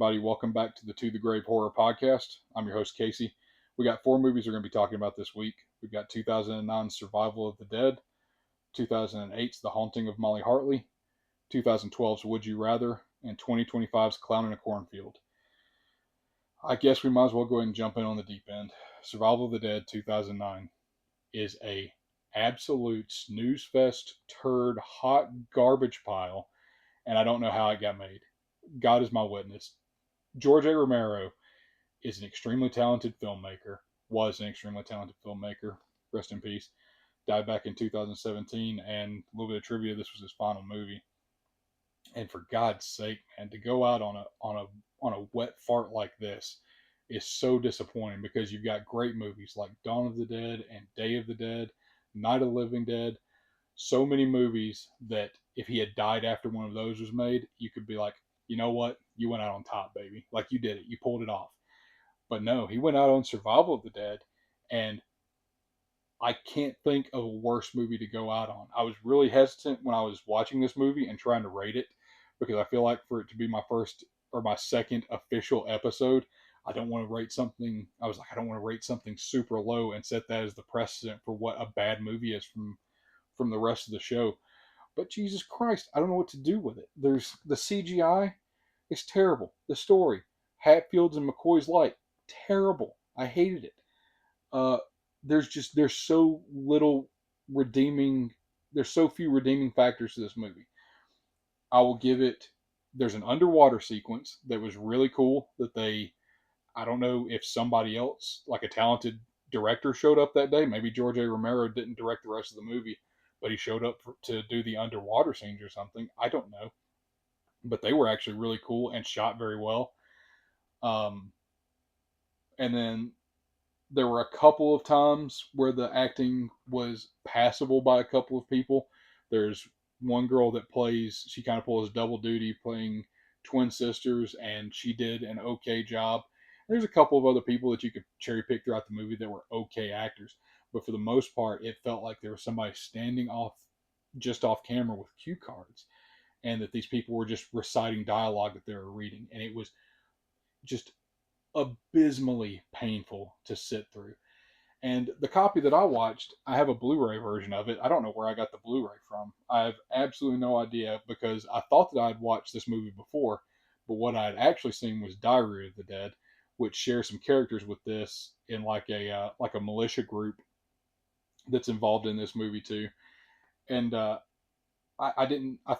everybody. Welcome back to the To the Grave Horror Podcast. I'm your host, Casey. We got 4 movies we're going to be talking about this week. We've got 2009's Survival of the Dead, 2008's The Haunting of Molly Hartley, 2012's Would You Rather, and 2025's Clown in a Cornfield. I guess we might as well go ahead and jump in on the deep end. Survival of the Dead 2009 is a absolute snooze fest, turd, hot garbage pile, and I don't know how it got made. God is my witness. George A. Romero is an extremely talented filmmaker, was an extremely talented filmmaker, rest in peace, died back in 2017, and a little bit of trivia, this was his final movie. And for God's sake, man, to go out on a wet fart like this is so disappointing, because you've got great movies like Dawn of the Dead and Day of the Dead, Night of the Living Dead, so many movies that if he had died after one of those was made, you could be like, you know what? You went out on top, baby. Like, you did it. You pulled it off. But no, he went out on Survival of the Dead, and I can't think of a worse movie to go out on. I was really hesitant when I was watching this movie and trying to rate it, because I feel like for it to be my first or my second official episode, I don't want to rate something. I was like, I don't want to rate something super low and set that as the precedent for what a bad movie is from the rest of the show. But Jesus Christ, I don't know what to do with it. There's the CGI is terrible. The story, Hatfields and McCoy's Light, terrible. I hated it. Uh, there's so little redeeming. There's so few redeeming factors to this movie. I will give it. There's an underwater sequence that was really cool. I don't know if somebody else, like a talented director, showed up that day. Maybe George A. Romero didn't direct the rest of the movie, but he showed up to do the underwater scenes or something. I don't know, but they were actually really cool and shot very well. Um, and then there were a couple of times where the acting was passable by a couple of people. There's one girl that she kind of pulls double duty playing twin sisters, and she did an okay job. There's a couple of other people that you could cherry pick throughout the movie that were okay actors, but for the most part, it felt like there was somebody standing just off camera with cue cards, and that these people were just reciting dialogue that they were reading, and it was just abysmally painful to sit through. And the copy that I watched, I have a Blu-ray version of it. I don't know where I got the Blu-ray from. I have absolutely no idea, because I thought that I'd watched this movie before, but what I had actually seen was Diary of the Dead, which shares some characters with this in like a militia group that's involved in this movie too. And I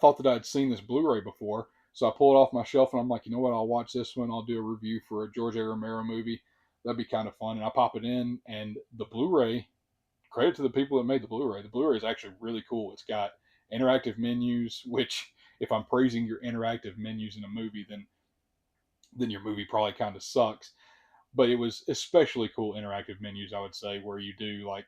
thought that I'd seen this Blu-ray before, so I pull it off my shelf and I'm like, you know what? I'll watch this one. I'll do a review for a George A. Romero movie. That'd be kind of fun. And I pop it in, and the Blu-ray, credit to the people that made the Blu-ray. The Blu-ray is actually really cool. It's got interactive menus, which, if I'm praising your interactive menus in a movie, then your movie probably kind of sucks. But it was especially cool interactive menus, I would say, where you do like,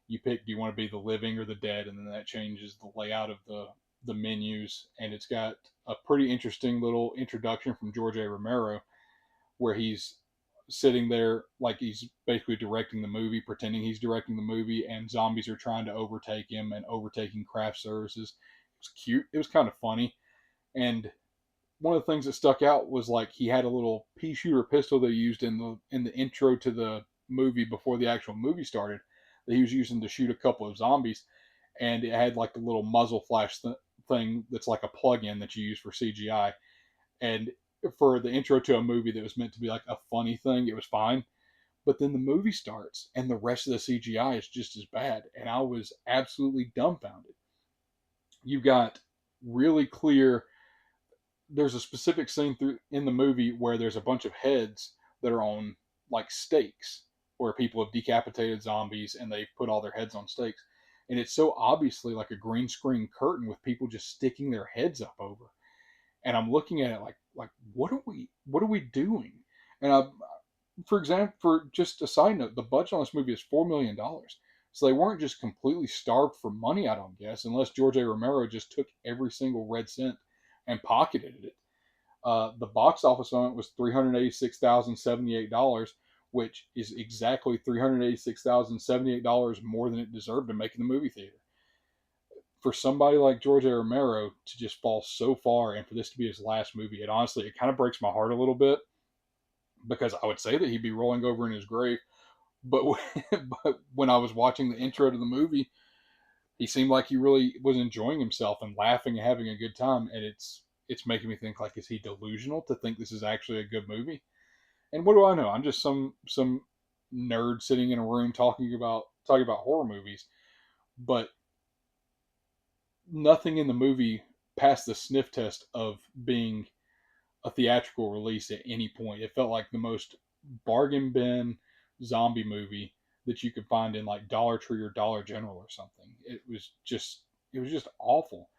you pick, do you want to be the living or the dead, and then that changes the layout of the menus. And it's got a pretty interesting little introduction from George A. Romero, where he's sitting there like he's basically directing the movie, pretending he's directing the movie, and zombies are trying to overtake him and overtaking craft services. It was cute. It was kind of funny. And one of the things that stuck out was like he had a little pea shooter pistol they used in the intro to the movie before the actual movie started, that he was using to shoot a couple of zombies, and it had like the little muzzle flash thing that's like a plug-in that you use for CGI. And for the intro to a movie that was meant to be like a funny thing, it was fine. But then the movie starts and the rest of the CGI is just as bad, and I was absolutely dumbfounded. You've got really clear. There's a specific scene in the movie where there's a bunch of heads that are on like stakes, where people have decapitated zombies and they've put all their heads on stakes, and it's so obviously like a green screen curtain with people just sticking their heads up over. And I'm looking at it like what are we doing? And for example, for just a side note, the budget on this movie is $4 million. So they weren't just completely starved for money, I don't guess, unless George A. Romero just took every single red cent and pocketed it. The box office on it was $386,078, which is exactly $386,078 more than it deserved to make in the movie theater. for somebody like George A. Romero to just fall so far and for this to be his last movie, it kind of breaks my heart a little bit because I would say that he'd be rolling over in his grave. But but when I was watching the intro to the movie, he seemed like he really was enjoying himself and laughing and having a good time. And it's making me think, like, is he delusional to think this is actually a good movie? And what do I know? I'm just some nerd sitting in a room talking about horror movies. But nothing in the movie passed the sniff test of being a theatrical release at any point. It felt like the most bargain bin zombie movie that you could find in like Dollar Tree or Dollar General or something. It was just awful.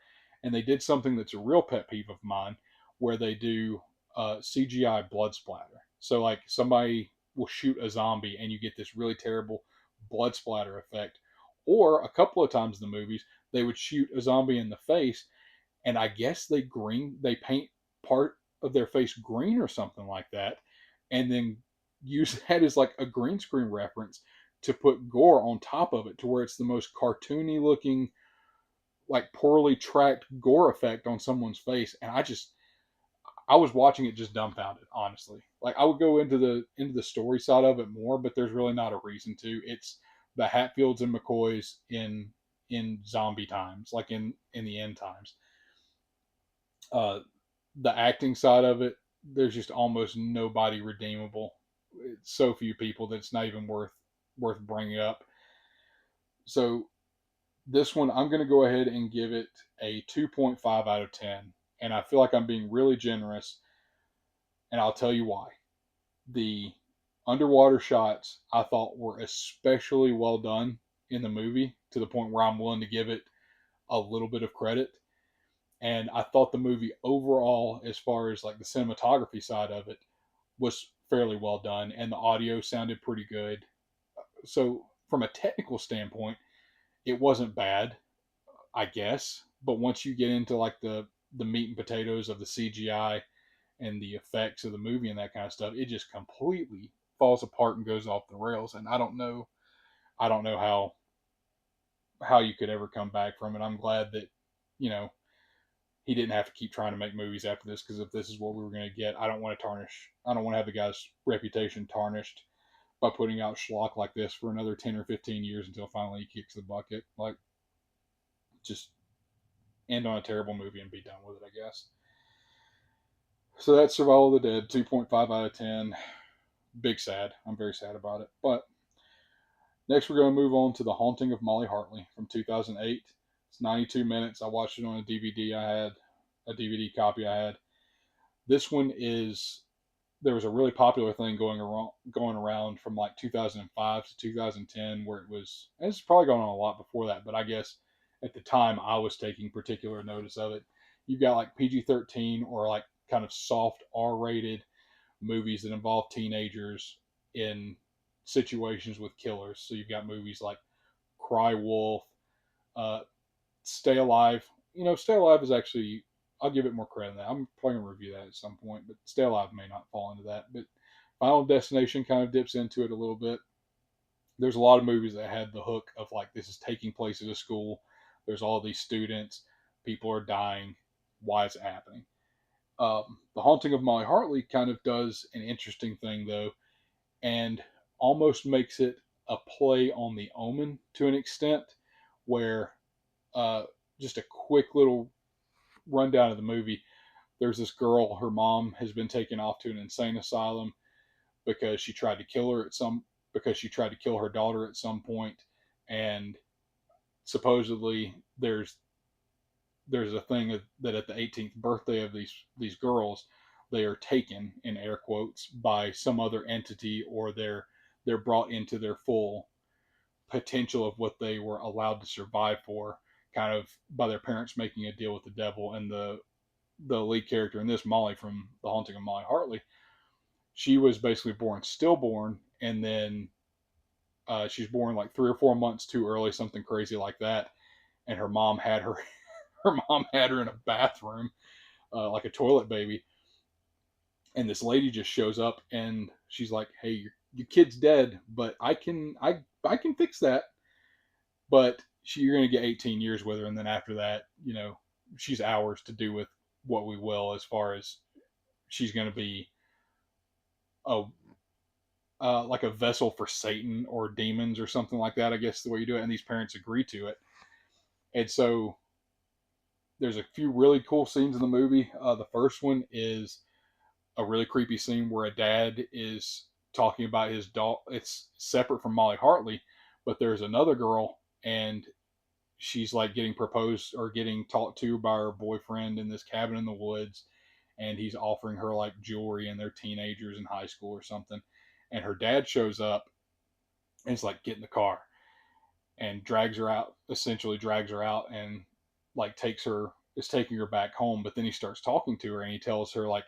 And they did something that's a real pet peeve of mine, where they do CGI blood splatter. So like somebody will shoot a zombie and you get this really terrible blood splatter effect. Or a couple of times in the movies, they would shoot a zombie in the face, and I guess they paint part of their face green or something like that, and then use that as like a green screen reference to put gore on top of it, to where it's the most cartoony looking, like poorly tracked gore effect on someone's face. And I was watching it just dumbfounded, honestly. Like, I would go into the story side of it more, but there's really not a reason to. It's the Hatfields and McCoys in zombie times, like in the end times. Uh, the acting side of it, there's just almost nobody redeemable. It's so few people that it's not even worth bringing up. So this one, I'm going to go ahead and give it a 2.5 out of 10, and I feel like I'm being really generous, and I'll tell you why. The underwater shots I thought were especially well done in the movie, to the point where I'm willing to give it a little bit of credit. And I thought the movie overall, as far as like the cinematography side of it, was fairly well done, and the audio sounded pretty good. So from a technical standpoint, it wasn't bad, I guess. But once you get into like the meat and potatoes of the CGI and the effects of the movie and that kind of stuff, it just completely falls apart and goes off the rails. And I don't know how you could ever come back from it. I'm glad that you know he didn't have to keep trying to make movies after this, because if this is what we were going to get, I don't want to have the guy's reputation tarnished by putting out schlock like this for another 10 or 15 years until finally he kicks the bucket. Like, just end on a terrible movie and be done with it, I guess. So that's Survival of the Dead, 2.5 out of 10. Big sad. I'm very sad about it. But next, we're going to move on to The Haunting of Molly Hartley from 2008. It's 92 minutes. I watched it on a DVD a DVD copy I had. This one is, there was a really popular thing going around from like 2005 to 2010, where it was, and it's probably going on a lot before that, but I guess at the time I was taking particular notice of it. You've got like PG-13, or like kind of soft R-rated movies that involve teenagers in situations with killers. So you've got movies like Cry Wolf, uh, Stay Alive. Stay Alive is actually, I'll give it more credit than that. I'm probably going to review that at some point, but Stay Alive may not fall into that. But Final Destination kind of dips into it a little bit. There's a lot of movies that had the hook of like, this is taking place at a school. There's all these students. People are dying. Why is it happening? The Haunting of Molly Hartley kind of does an interesting thing, though, and almost makes it a play on The Omen to an extent, where uh, just a quick little rundown of the movie. There's this girl, her mom has been taken off to an insane asylum because she tried to kill her because she tried to kill her daughter at some point, and supposedly there's a thing that at the 18th birthday of these girls, they are taken, in air quotes, by some other entity, or they're brought into their full potential of what they were allowed to survive for, kind of by their parents making a deal with the devil. And the lead character in this, Molly from The Haunting of Molly Hartley, she was basically born stillborn, and then she's born like 3 or 4 months too early, something crazy like that. And her mom had her her mom had her in a bathroom, like a toilet baby. And this lady just shows up and she's like, "Hey, your kid's dead, but I can fix that." But you're going to get 18 years with her, and then after that, she's ours to do with what we will, as far as she's going to be a like a vessel for Satan or demons or something like that, I guess the way you do it. And these parents agree to it. And so there's a few really cool scenes in the movie. The first one is a really creepy scene where a dad is talking about his dog. It's separate from Molly Hartley, but there's another girl, and she's like getting proposed or getting talked to by her boyfriend in this cabin in the woods, and he's offering her like jewelry, and they're teenagers in high school or something. And her dad shows up and it's like, get in the car, and essentially drags her out, and like is taking her back home. But then he starts talking to her, and he tells her like,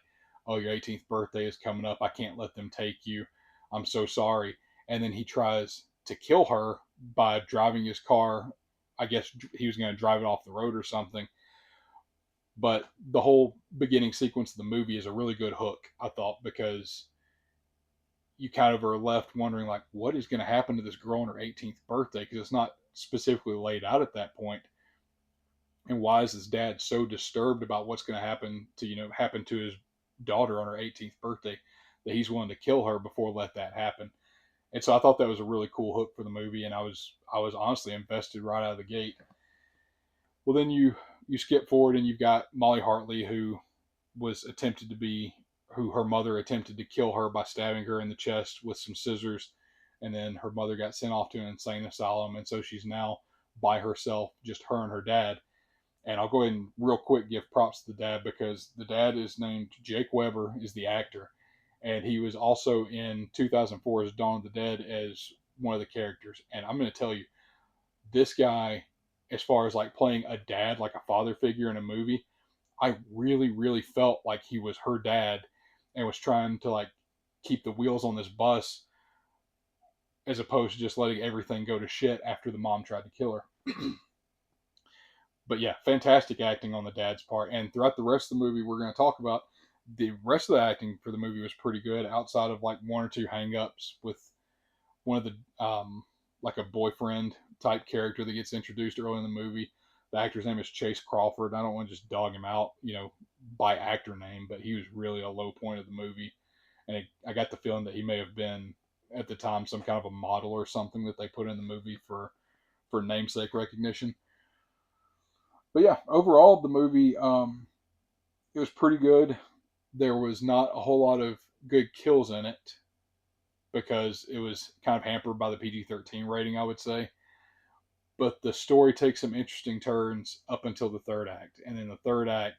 oh, your 18th birthday is coming up. I can't let them take you. I'm so sorry. And then he tries to kill her by driving his car. I guess he was going to drive it off the road or something. But the whole beginning sequence of the movie is a really good hook, I thought, because you kind of are left wondering, like, what is going to happen to this girl on her 18th birthday? Because it's not specifically laid out at that point. And why is his dad so disturbed about what's going to happen to his daughter on her 18th birthday that he's willing to kill her before let that happen? And so I thought that was a really cool hook for the movie, and I was honestly invested right out of the gate. Well, then you skip forward, and you've got Molly Hartley, who her mother attempted to kill her by stabbing her in the chest with some scissors, and then her mother got sent off to an insane asylum, and so she's now by herself, just her and her dad. And I'll go ahead and real quick give props to the dad, because the dad is named Jake Weber, is the actor, and he was also in 2004's Dawn of the Dead as one of the characters. And I'm going to tell you, this guy, as far as like playing a dad, like a father figure in a movie, I really, really felt like he was her dad and was trying to like keep the wheels on this bus, as opposed to just letting everything go to shit after the mom tried to kill her. But yeah, fantastic acting on the dad's part. And throughout the rest of the movie, we're going to talk about, the rest of the acting for the movie was pretty good, outside of like one or two hang-ups with one of the like a boyfriend type character that gets introduced early in the movie. The actor's name is Chase Crawford. I don't want to just dog him out, by actor name, but he was really a low point of the movie. And I got the feeling that he may have been at the time some kind of a model or something that they put in the movie for namesake recognition. But yeah, overall the movie, it was pretty good. There was not a whole lot of good kills in it, because it was kind of hampered by the PG-13 rating, I would say. But the story takes some interesting turns up until the third act. And in the third act,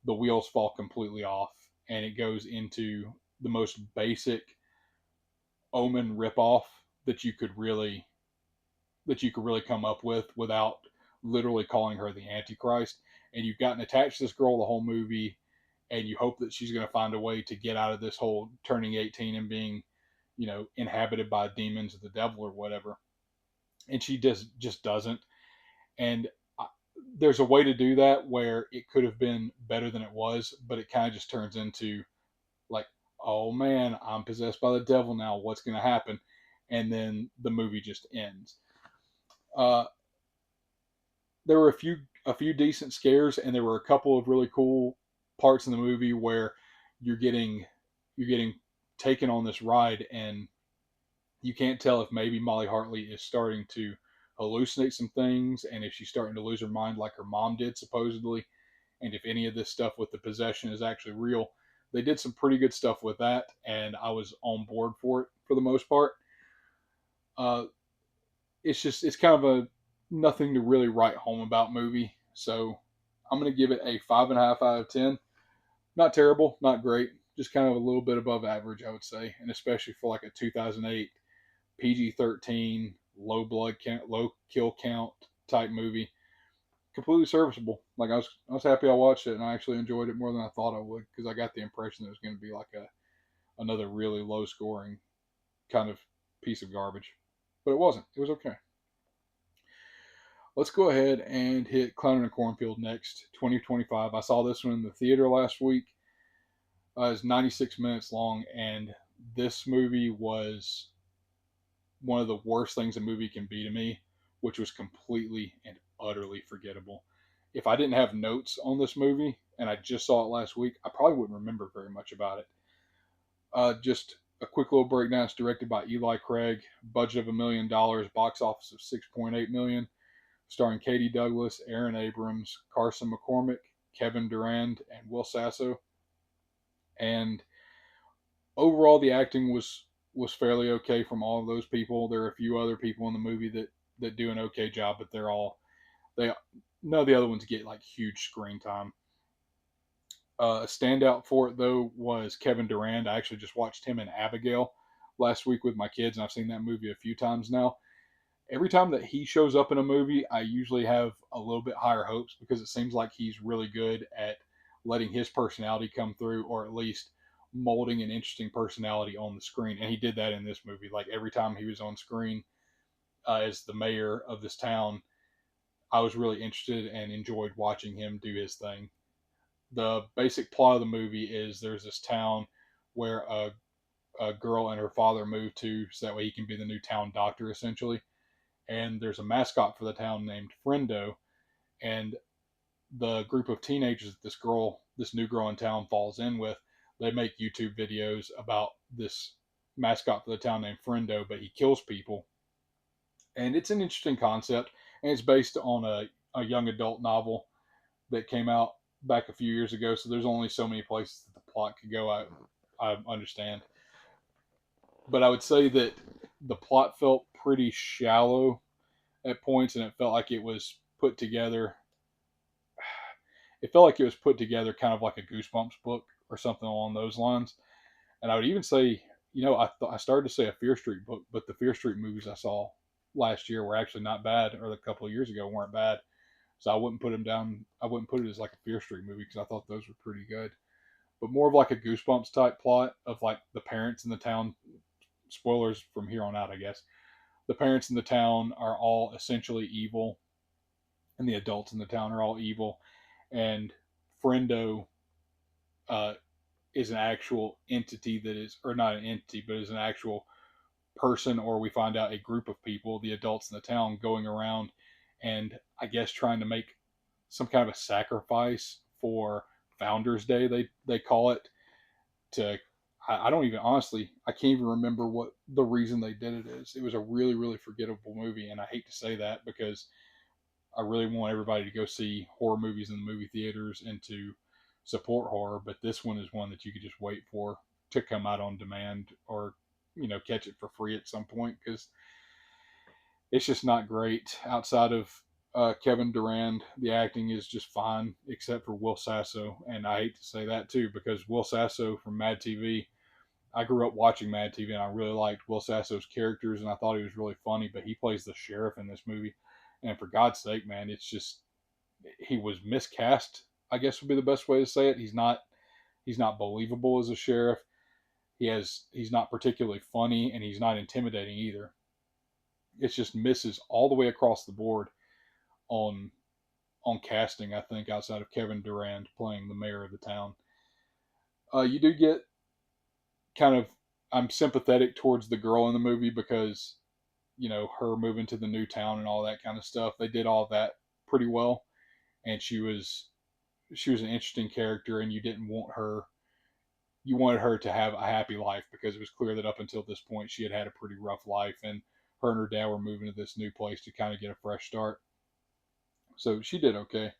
the wheels fall completely off, and it goes into the most basic Omen ripoff that you could really come up with without literally calling her the Antichrist. And you've gotten attached to this girl the whole movie, and you hope that she's going to find a way to get out of this whole turning 18 and being, inhabited by demons of the devil or whatever. And she just doesn't. And there's a way to do that where it could have been better than it was, but it kind of just turns into like, oh man, I'm possessed by the devil now. What's going to happen? And then the movie just ends. There were a few decent scares, and there were a couple of really cool parts in the movie where you're getting taken on this ride, and you can't tell if maybe Molly Hartley is starting to hallucinate some things, and if she's starting to lose her mind like her mom did supposedly, and if any of this stuff with the possession is actually real. They did some pretty good stuff with that, and I was on board for it for the most part. It's kind of a nothing to really write home about movie, so I'm going to give it a 5.5 out of 10. Not terrible, not great, just kind of a little bit above average, I would say, and especially for like a 2008 PG-13 low kill count type movie. Completely serviceable. Like I was happy I watched it, and I actually enjoyed it more than I thought I would, because I got the impression that it was going to be like another really low scoring kind of piece of garbage, but it wasn't. It was okay. Let's go ahead and hit Clown in a Cornfield next. 2025. I saw this one in the theater last week. It's 96 minutes long, and this movie was one of the worst things a movie can be to me, which was completely and utterly forgettable. If I didn't have notes on this movie and I just saw it last week, I probably wouldn't remember very much about it. Just a quick little breakdown. It's directed by Eli Craig. Budget of $1 million. Box office of 6.8 million. Starring Katie Douglas, Aaron Abrams, Carson McCormick, Kevin Durand, and Will Sasso. And overall, the acting was fairly okay from all of those people. There are a few other people in the movie that do an okay job, but they none of the other ones get like huge screen time. A standout for it though was Kevin Durand. I actually just watched him in Abigail last week with my kids, and I've seen that movie a few times now. Every time that he shows up in a movie, I usually have a little bit higher hopes because it seems like he's really good at letting his personality come through, or at least molding an interesting personality on the screen. And he did that in this movie. Like every time he was on screen as the mayor of this town, I was really interested and enjoyed watching him do his thing. The basic plot of the movie is there's this town where a girl and her father move to so that way he can be the new town doctor essentially. And there's a mascot for the town named Friendo. And the group of teenagers that this new girl in town falls in with, they make YouTube videos about this mascot for the town named Friendo, but he kills people. And it's an interesting concept, and it's based on a young adult novel that came out back a few years ago. So there's only so many places that the plot could go. I understand, but I would say that the plot felt pretty shallow at points, and it felt like it was put together. It felt like it was put together kind of like a Goosebumps book or something along those lines. And I would even say, I started to say a Fear Street book, but the Fear Street movies I saw last year were actually not bad, or a couple of years ago weren't bad. So I wouldn't put them down. I wouldn't put it as like a Fear Street movie because I thought those were pretty good. But more of like a Goosebumps type plot of like the parents in the town. Spoilers from here on out, I guess. The parents in the town are all essentially evil, and the adults in the town are all evil. And Friendo uh, is an actual entity that is, or not an entity, but is an actual person, or we find out a group of people, the adults in the town, going around and I guess trying to make some kind of a sacrifice for Founders Day, they call it. To I don't even honestly, I can't even remember what the reason they did it is. It was a really really forgettable movie, and I hate to say that because I really want everybody to go see horror movies in the movie theaters and to support horror. But this one is one that you could just wait for to come out on demand, or catch it for free at some point, because it's just not great. Outside of Kevin Durand, the acting is just fine, except for Will Sasso, and I hate to say that too because Will Sasso from Mad TV. I grew up watching Mad TV, and I really liked Will Sasso's characters, and I thought he was really funny. But he plays the sheriff in this movie, and for God's sake, man, it's just he was miscast. I guess would be the best way to say it. He's not believable as a sheriff. He's not particularly funny, and he's not intimidating either. It just misses all the way across the board on casting. I think outside of Kevin Durand playing the mayor of the town, you do get kind of, I'm sympathetic towards the girl in the movie because her moving to the new town and all that kind of stuff. They did all that pretty well, and she was an interesting character, and you wanted her to have a happy life because it was clear that up until this point she had had a pretty rough life, and her and her dad were moving to this new place to kind of get a fresh start. So she did okay.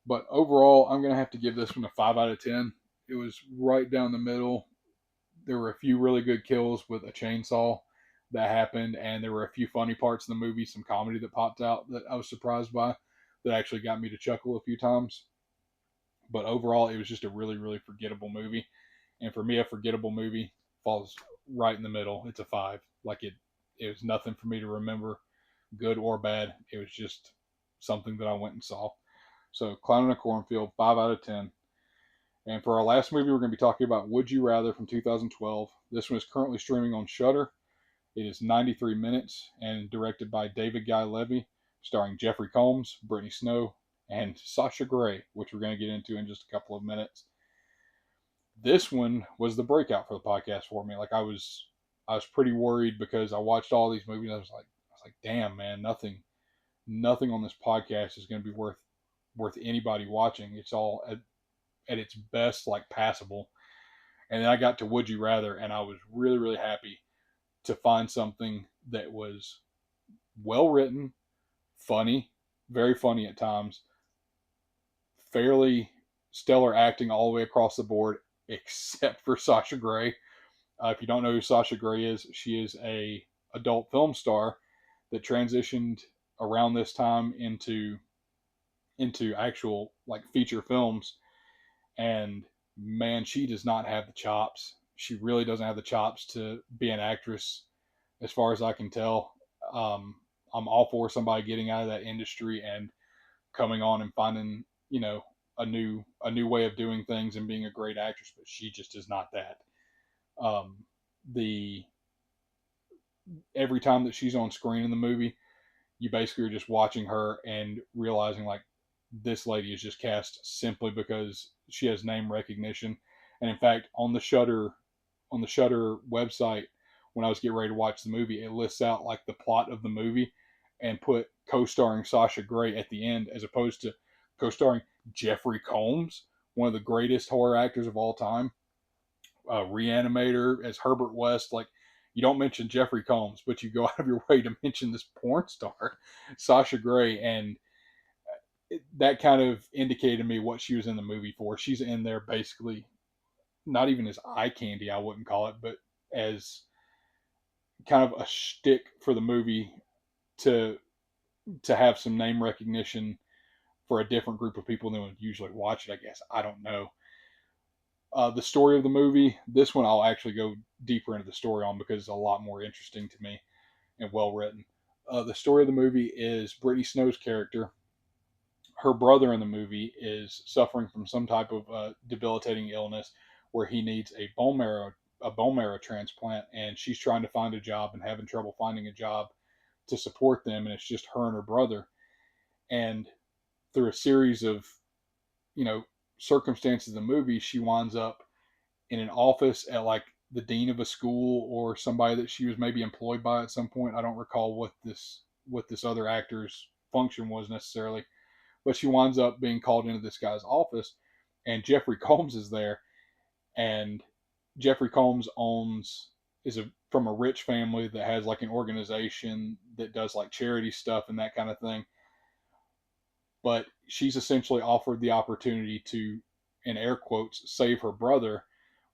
But overall, I'm going to have to give this one a 5 out of 10. It was right down the middle. There were a few really good kills with a chainsaw that happened, and there were a few funny parts in the movie, some comedy that popped out that I was surprised by, that actually got me to chuckle a few times. But overall, it was just a really, really forgettable movie. And for me, a forgettable movie falls right in the middle. It's a 5. Like it was nothing for me to remember, good or bad. It was just something that I went and saw. So, Clown in a Cornfield, 5 out of 10. And for our last movie, we're going to be talking about Would You Rather from 2012. This one is currently streaming on Shudder. It is 93 minutes and directed by David Guy Levy, starring Jeffrey Combs, Brittany Snow, and Sasha Grey, which we're going to get into in just a couple of minutes. This one was the breakout for the podcast for me. I was pretty worried because I watched all these movies. I was like, damn, man, nothing. nothing on this podcast is going to be worth anybody watching. It's all at its best like passable. And then I got to Would You Rather, and I was really, really happy to find something that was well written, funny, very funny at times, fairly stellar acting all the way across the board, except for Sasha Grey. If you don't know who Sasha Grey is, she is a adult film star that transitioned around this time into actual like feature films. And man, she does not have the chops. She really doesn't have the chops to be an actress, as far as I can tell. I'm all for somebody getting out of that industry and coming on and finding, a new way of doing things and being a great actress, but she just is not that. Um, the Every time that she's on screen in the movie, you basically are just watching her and realizing like this lady is just cast simply because she has name recognition. And in fact, on the Shutter website, when I was getting ready to watch the movie, it lists out like the plot of the movie and put co-starring Sasha Grey at the end, as opposed to co-starring Jeffrey Combs, one of the greatest horror actors of all time, Reanimator as Herbert West. Like, you don't mention Jeffrey Combs, but you go out of your way to mention this porn star, Sasha Grey, and that kind of indicated to me what she was in the movie for. She's in there basically not even as eye candy, I wouldn't call it, but as kind of a shtick for the movie to have some name recognition for a different group of people than would usually watch it. I guess I don't know. The story of the movie, this one I'll actually go deeper into the story on because it's a lot more interesting to me and well written. The story of the movie is Brittany Snow's character. Her brother in the movie is suffering from some type of debilitating illness where he needs a bone marrow transplant, and she's trying to find a job and having trouble finding a job to support them, and it's just her and her brother. And through a series of you know circumstances in the movie, she winds up in an office at like the dean of a school or somebody that she was maybe employed by at some point. I don't recall what this other actor's function was necessarily, but she winds up being called into this guy's office, and Jeffrey Combs is there. And Jeffrey Combs is from a rich family that has like an organization that does like charity stuff and that kind of thing. But she's essentially offered the opportunity to, in air quotes, save her brother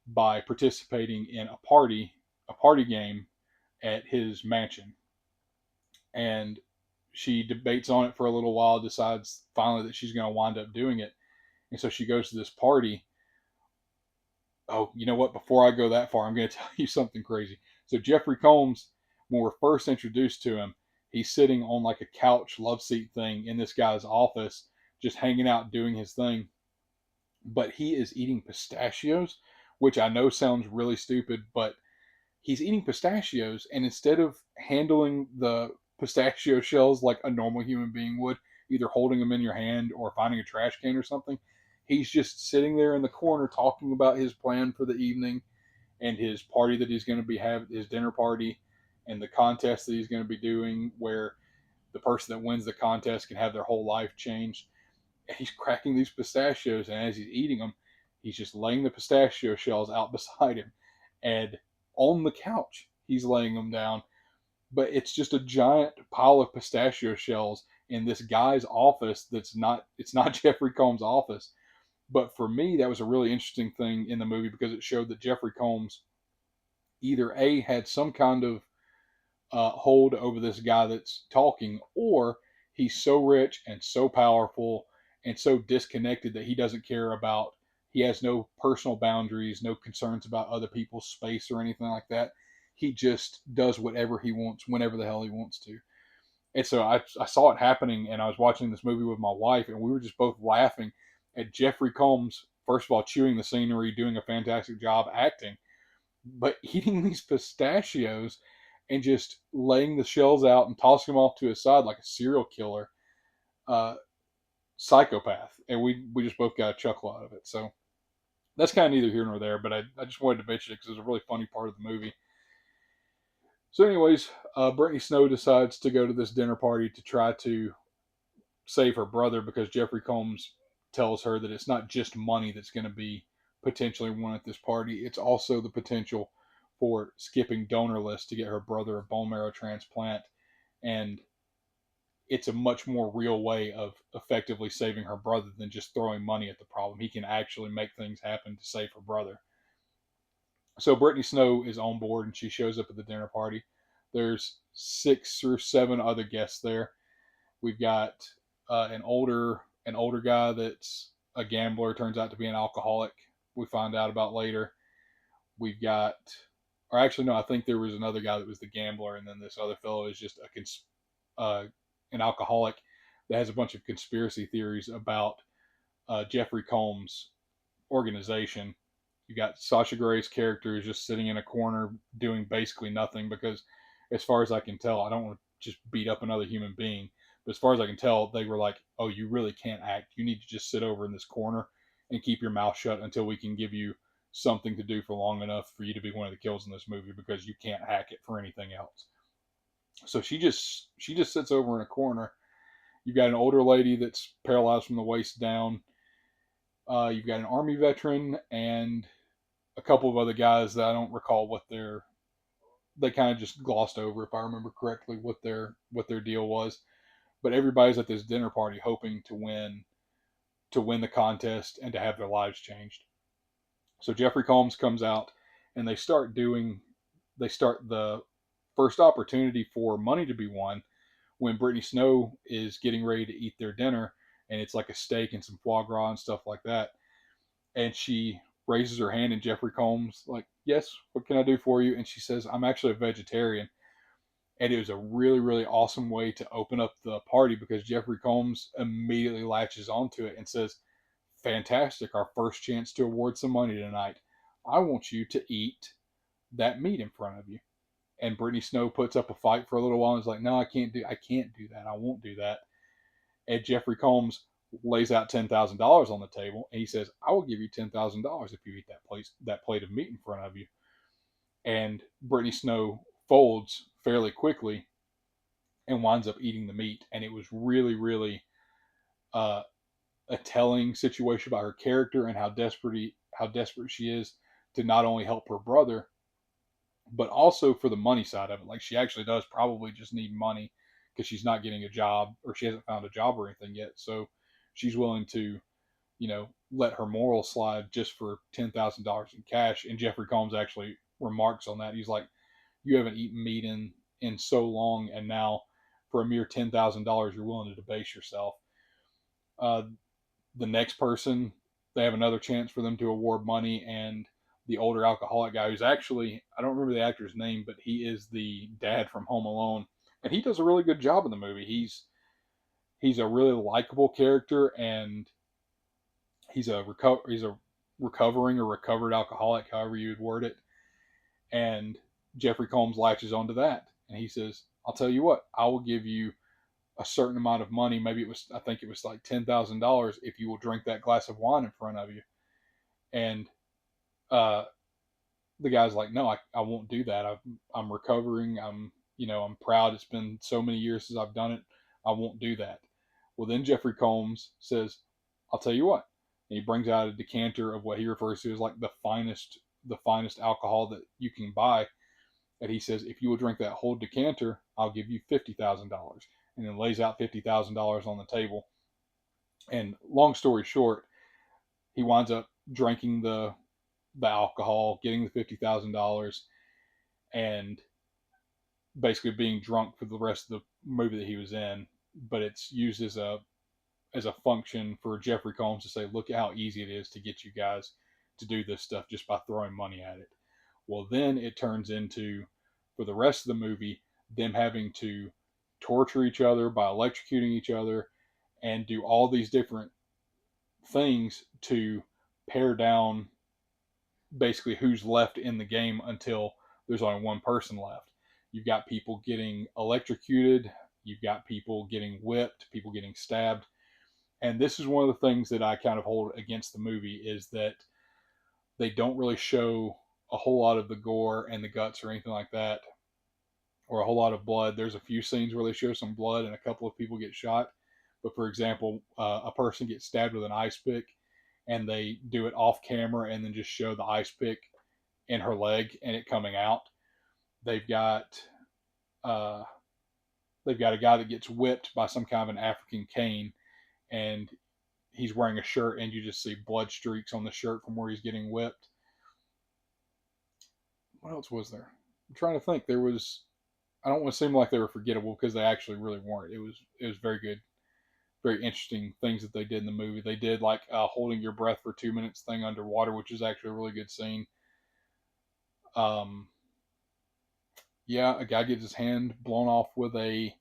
by participating in a party game at his mansion. And she debates on it for a little while, decides finally that she's going to wind up doing it. And so she goes to this party. Oh, you know what? Before I go that far, I'm going to tell you something crazy. So Jeffrey Combs, when we're first introduced to him, he's sitting on like a couch love seat thing in this guy's office, just hanging out doing his thing. But he is eating pistachios, which I know sounds really stupid, but he's eating pistachios, and instead of handling the pistachio shells like a normal human being would, either holding them in your hand or finding a trash can or something, he's just sitting there in the corner talking about his plan for the evening and his party that he's going to be having, his dinner party, and the contest that he's going to be doing, where the person that wins the contest can have their whole life changed. And he's cracking these pistachios, and as he's eating them, he's just laying the pistachio shells out beside him. And on the couch, he's laying them down. But it's just a giant pile of pistachio shells in this guy's office it's not Jeffrey Combs' office. But for me, that was a really interesting thing in the movie because it showed that Jeffrey Combs either A, had some kind of hold over this guy that's talking, or he's so rich and so powerful and so disconnected that he doesn't care about, he has no personal boundaries, no concerns about other people's space or anything like that. He just does whatever he wants, whenever the hell he wants to. And so I saw it happening, and I was watching this movie with my wife, and we were just both laughing at Jeffrey Combs, first of all, chewing the scenery, doing a fantastic job acting, but eating these pistachios and just laying the shells out and tossing them off to his side like a serial killer, uh, psychopath. And we just both got a chuckle out of it. So that's kind of neither here nor there, but I just wanted to mention it because it was a really funny part of the movie. So, anyways, Brittany Snow decides to go to this dinner party to try to save her brother because Jeffrey Combs tells her that it's not just money that's going to be potentially won at this party. It's also the potential for skipping donor lists to get her brother a bone marrow transplant. And it's a much more real way of effectively saving her brother than just throwing money at the problem. He can actually make things happen to save her brother. So Brittany Snow is on board and she shows up at the dinner party. There's 6 or 7 other guests there. We've got an older guy that's a gambler, turns out to be an alcoholic. We find out about later. We've got, or actually no, I think there was another guy that was the gambler, and then this other fellow is just an alcoholic that has a bunch of conspiracy theories about Jeffrey Combs' organization. You got Sasha Grey's character is just sitting in a corner doing basically nothing because, as far as I can tell, I don't want to just beat up another human being. But as far as I can tell, they were like, "Oh, you really can't act. You need to just sit over in this corner and keep your mouth shut until we can give you something to do for long enough for you to be one of the kills in this movie because you can't hack it for anything else." So she just sits over in a corner. You've got an older lady that's paralyzed from the waist down. You've got an army veteran and a couple of other guys that I don't recall what they kind of just glossed over, if I remember correctly, what their deal was. But everybody's at this dinner party hoping to win the contest and to have their lives changed. So Jeffrey Combs comes out and they start the first opportunity for money to be won when Brittany Snow is getting ready to eat their dinner, and it's like a steak and some foie gras and stuff like that. And she raises her hand, and Jeffrey Combs like, "Yes, what can I do for you?" And she says, "I'm actually a vegetarian." And it was a really, really awesome way to open up the party because Jeffrey Combs immediately latches onto it and says, "Fantastic, our first chance to award some money tonight. I want you to eat that meat in front of you." And Brittany Snow puts up a fight for a little while and is like, "No, I can't do that. I won't do that." And Jeffrey Combs lays out $10,000 on the table and he says, "I will give you $10,000 if you eat that plate of meat in front of you." And Brittany Snow folds fairly quickly and winds up eating the meat. And it was really, really uh, a telling situation about her character and how desperate she is to not only help her brother, but also for the money side of it. Like she actually does probably just need money because she's not getting a job or she hasn't found a job or anything yet. So she's willing to, let her moral slide just for $10,000 in cash. And Jeffrey Combs actually remarks on that. He's like, "You haven't eaten meat in so long, and now for a mere $10,000, you're willing to debase yourself." Uh, the next person, they have another chance for them to award money, and the older alcoholic guy, who's actually, I don't remember the actor's name, but he is the dad from Home Alone, and he does a really good job in the movie. He's a really likable character, and he's a recovering or recovered alcoholic, however you would word it. And Jeffrey Combs latches onto that, and he says, "I'll tell you what, I will give you a certain amount of money. I think it was like $10,000 if you will drink that glass of wine in front of you." And uh, the guy's like, "No, I won't do that. I'm recovering. I'm proud. It's been so many years since I've done it. I won't do that." Well, then Jeffrey Combs says, "I'll tell you what." And he brings out a decanter of what he refers to as like the finest alcohol that you can buy. And he says, "If you will drink that whole decanter, I'll give you $50,000. And then lays out $50,000 on the table. And long story short, he winds up drinking the alcohol, getting the $50,000, and basically being drunk for the rest of the movie that he was in. But it's used as a function for Jeffrey Combs to say, "Look at how easy it is to get you guys to do this stuff just by throwing money at it." Well, then it turns into, for the rest of the movie, them having to torture each other by electrocuting each other and do all these different things to pare down basically who's left in the game until there's only one person left. You've got people getting electrocuted, you've got people getting whipped, people getting stabbed. And this is one of the things that I kind of hold against the movie is that they don't really show a whole lot of the gore and the guts or anything like that, or a whole lot of blood. There's a few scenes where they show some blood and a couple of people get shot, But for example, a person gets stabbed with an ice pick, and they do it off camera and then just show the ice pick in her leg and it coming out. They've got uh, they've got a guy that gets whipped by some kind of an African cane, and he's wearing a shirt, and you just see blood streaks on the shirt from where he's getting whipped. What else was there? I'm trying to think. There was. I don't want to seem like they were forgettable because they actually really weren't. It was very good, very interesting things that they did in the movie. They did like holding your breath for 2 minutes thing underwater, which is actually a really good scene. Um, yeah, a guy gets his hand blown off with a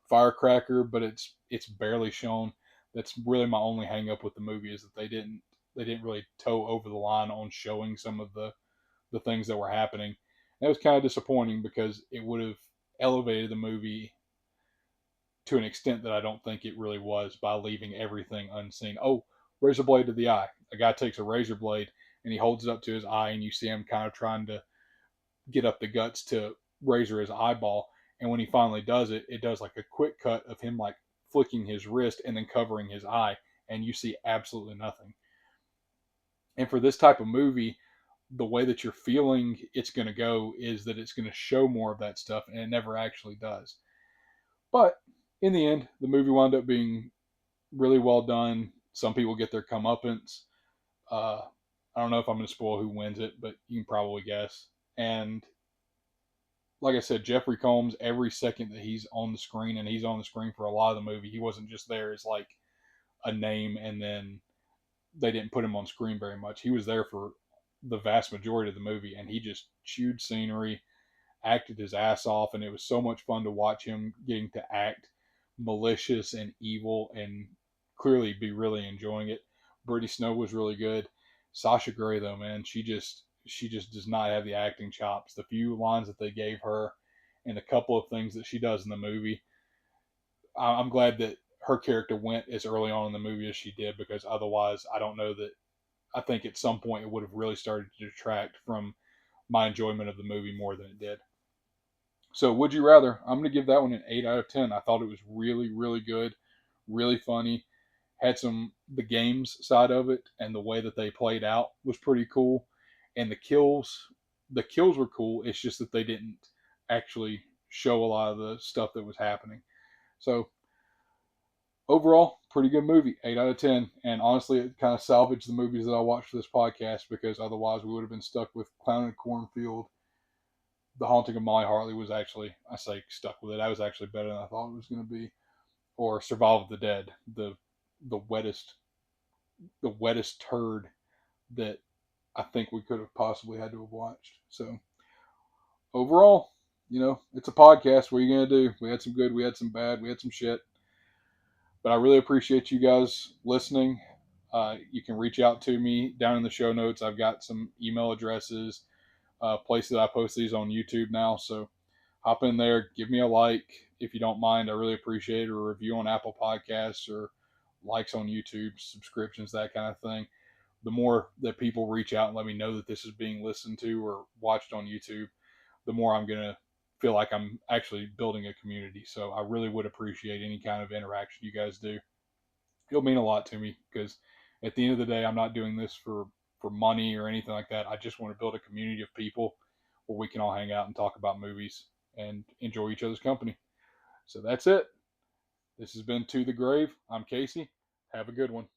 firecracker, but it's barely shown. That's really my only hang up with the movie is that they didn't really toe over the line on showing some of the things that were happening. That was kind of disappointing because it would have elevated the movie to an extent that I don't think it really was by leaving everything unseen. Oh, razor blade to the eye. A guy takes a razor blade and he holds it up to his eye, and you see him kind of trying to get up the guts to razor his eyeball. And when he finally does it, it does like a quick cut of him like flicking his wrist and then covering his eye, and you see absolutely nothing. And for this type of movie, the way that you're feeling it's going to go is that it's going to show more of that stuff, and it never actually does. But in the end, the movie wound up being really well done. Some people get their comeuppance. Uh, I don't know if I'm going to spoil who wins it, but you can probably guess. And like I said, Jeffrey Combs, every second that he's on the screen, and he's on the screen for a lot of the movie, he wasn't just there as like a name and then they didn't put him on screen very much. He was there for the vast majority of the movie, and he just chewed scenery, acted his ass off, and it was so much fun to watch him getting to act malicious and evil and clearly be really enjoying it. Brittany Snow was really good. Sasha Grey though, man, she just does not have the acting chops. The few lines that they gave her and a couple of things that she does in the movie, I'm glad that her character went as early on in the movie as she did, because otherwise I don't know that I think at some point it would have really started to detract from my enjoyment of the movie more than it did. So, would you rather? I'm going to give that one an 8 out of 10. I thought it was really, really good, really funny. Had the games side of it, and the way that they played out was pretty cool. And the kills were cool. It's just that they didn't actually show a lot of the stuff that was happening. So, overall, pretty good movie, 8 out of 10. And honestly, it kind of salvaged the movies that I watched for this podcast, because otherwise we would have been stuck with Clown in Cornfield. The Haunting of Molly Hartley was actually, I say stuck with it. I was actually better than I thought it was going to be. Or Survival of the Dead, the wettest the wettest turd that I think we could have possibly had to have watched. So overall, it's a podcast. What are you gonna do? We had some good, we had some bad, we had some shit. But I really appreciate you guys listening. You can reach out to me down in the show notes. I've got some email addresses, places I post these on YouTube now. So hop in there, give me a like if you don't mind. I really appreciate it. Or a review on Apple Podcasts, or likes on YouTube, subscriptions, that kind of thing. The more that people reach out and let me know that this is being listened to or watched on YouTube, the more I'm going to feel like I'm actually building a community. So I really would appreciate any kind of interaction you guys do. It'll mean a lot to me, because at the end of the day, I'm not doing this for money or anything like that. I just want to build a community of people where we can all hang out and talk about movies and enjoy each other's company. So that's it. This has been To the Grave. I'm Casey. Have a good one.